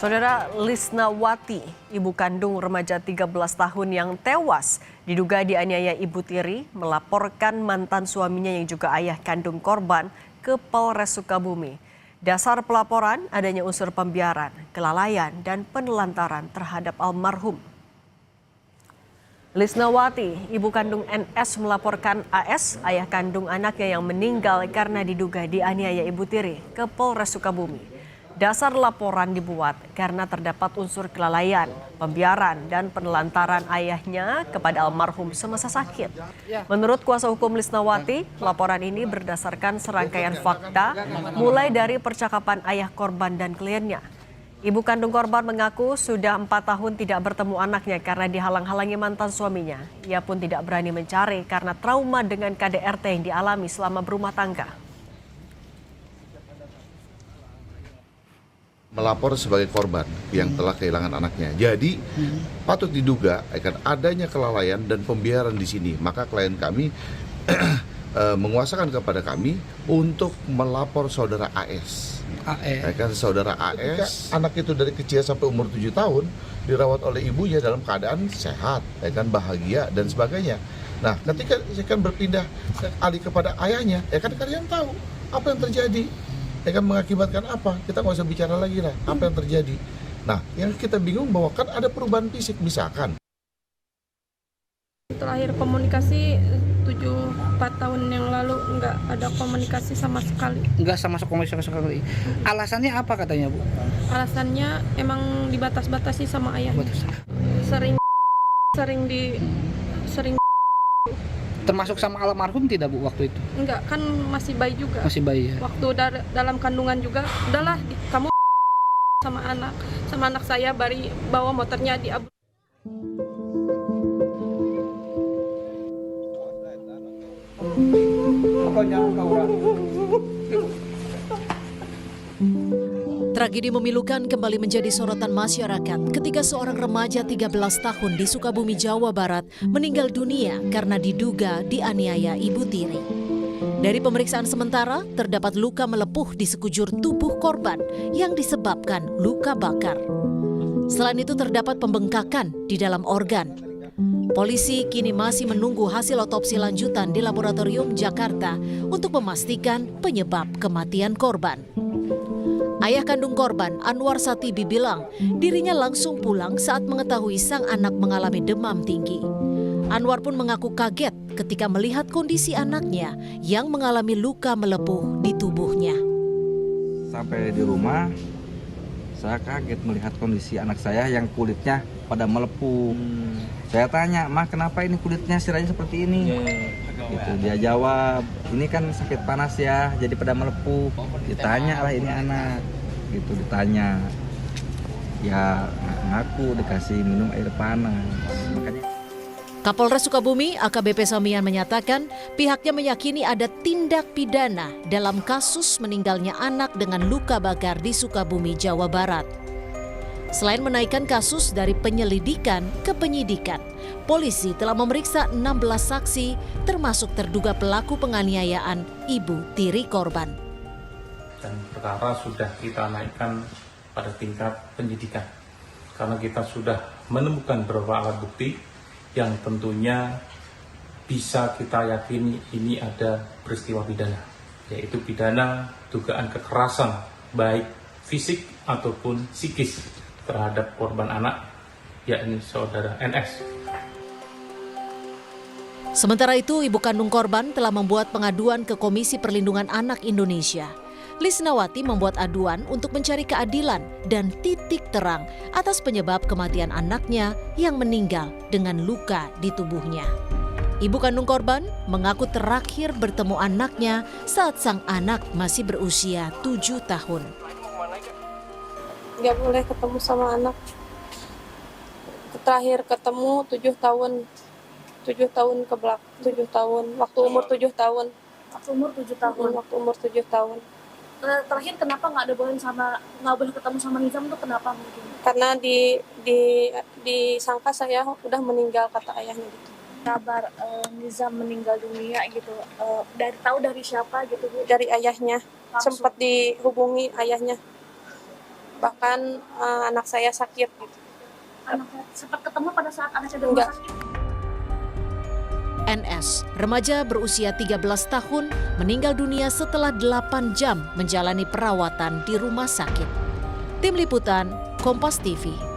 Saudara Lisnawati, ibu kandung remaja 13 tahun yang tewas diduga dianiaya ibu tiri, melaporkan mantan suaminya yang juga ayah kandung korban ke Polres Sukabumi. Dasar pelaporan adanya unsur pembiaran, kelalaian, dan penelantaran terhadap almarhum. Lisnawati, ibu kandung NS melaporkan AS, ayah kandung anaknya yang meninggal karena diduga dianiaya ibu tiri, ke Polres Sukabumi. Dasar laporan dibuat karena terdapat unsur kelalaian, pembiaran, dan penelantaran ayahnya kepada almarhum semasa sakit. Menurut kuasa hukum Lisnawati, laporan ini berdasarkan serangkaian fakta mulai dari percakapan ayah korban dan kliennya. Ibu kandung korban mengaku sudah 4 tahun tidak bertemu anaknya karena dihalang-halangi mantan suaminya. Ia pun tidak berani mencari karena trauma dengan KDRT yang dialami selama berumah tangga. Melapor sebagai korban yang telah kehilangan anaknya. Jadi patut diduga akan adanya kelalaian dan pembiaran di sini. Maka klien kami menguasakan kepada kami untuk melapor saudara AS. Saudara AS, anak itu dari kecil sampai umur 7 tahun dirawat oleh ibunya dalam keadaan sehat, bahagia dan sebagainya. Nah, ketika berpindah alih kepada ayahnya, kalian tahu apa yang terjadi. Mengakibatkan apa? Kita nggak usah bicara lagi lah apa yang terjadi. Nah, yang kita bingung bahwa kan ada perubahan fisik misalkan. Terakhir komunikasi 4 tahun yang lalu nggak ada komunikasi sama sekali. Nggak sama komunikasi sama sekali. Alasannya apa katanya, Bu? Alasannya emang dibatas-batasi sama ayah. Sering Termasuk sama almarhum tidak, Bu, waktu itu? Enggak, kan masih bayi juga. Masih bayi ya. Waktu dalam kandungan juga, udahlah kamu sama anak saya bawa motornya di Abu. Tragedi memilukan kembali menjadi sorotan masyarakat ketika seorang remaja 13 tahun di Sukabumi, Jawa Barat meninggal dunia karena diduga dianiaya ibu tiri. Dari pemeriksaan sementara, terdapat luka melepuh di sekujur tubuh korban yang disebabkan luka bakar. Selain itu terdapat pembengkakan di dalam organ. Polisi kini masih menunggu hasil otopsi lanjutan di laboratorium Jakarta untuk memastikan penyebab kematian korban. Ayah kandung korban, Anwar Satibi, bilang dirinya langsung pulang saat mengetahui sang anak mengalami demam tinggi. Anwar pun mengaku kaget ketika melihat kondisi anaknya yang mengalami luka melepuh di tubuhnya. Sampai di rumah, saya kaget melihat kondisi anak saya yang kulitnya pada melepuh. Saya tanya, "Mah, kenapa ini kulitnya siranya seperti ini?" Gitu. Dia jawab, "Ini kan sakit panas ya, jadi pada melepuh." Ditanya lah ini anak, gitu ditanya. Ya ngaku dikasih minum air panas. Makanya Kapolres Sukabumi AKBP Samian menyatakan pihaknya meyakini ada tindak pidana dalam kasus meninggalnya anak dengan luka bakar di Sukabumi, Jawa Barat. Selain menaikkan kasus dari penyelidikan ke penyidikan, polisi telah memeriksa 16 saksi termasuk terduga pelaku penganiayaan ibu tiri korban. Dan perkara sudah kita naikkan pada tingkat penyidikan karena kita sudah menemukan beberapa alat bukti yang tentunya bisa kita yakini ini ada peristiwa pidana, yaitu pidana dugaan kekerasan baik fisik ataupun psikis terhadap korban anak, yakni saudara NS. Sementara itu, ibu kandung korban telah membuat pengaduan ke Komisi Perlindungan Anak Indonesia. Lisnawati membuat aduan untuk mencari keadilan dan titik terang atas penyebab kematian anaknya yang meninggal dengan luka di tubuhnya. Ibu kandung korban mengaku terakhir bertemu anaknya saat sang anak masih berusia 7 tahun. Nggak boleh ketemu sama anak. Terakhir ketemu 7 tahun. 7 tahun ke belakang, 7 tahun. Waktu umur 7 tahun. Waktu umur 7 tahun. Waktu umur 7 tahun. Terakhir kenapa nggak boleh ketemu sama Nizam tuh kenapa mungkin? Karena disangka saya udah meninggal, kata ayahnya gitu. Kabar Nizam meninggal dunia gitu, tahu dari siapa gitu, Bu? Dari ayahnya. Langsung. Sempat dihubungi ayahnya. bahkan anak saya sakit gitu. Anaknya sempat ketemu pada saat anaknya di rumah Enggak. sakit. NS, remaja berusia 13 tahun, meninggal dunia setelah 8 jam menjalani perawatan di rumah sakit. Tim Liputan, Kompas TV.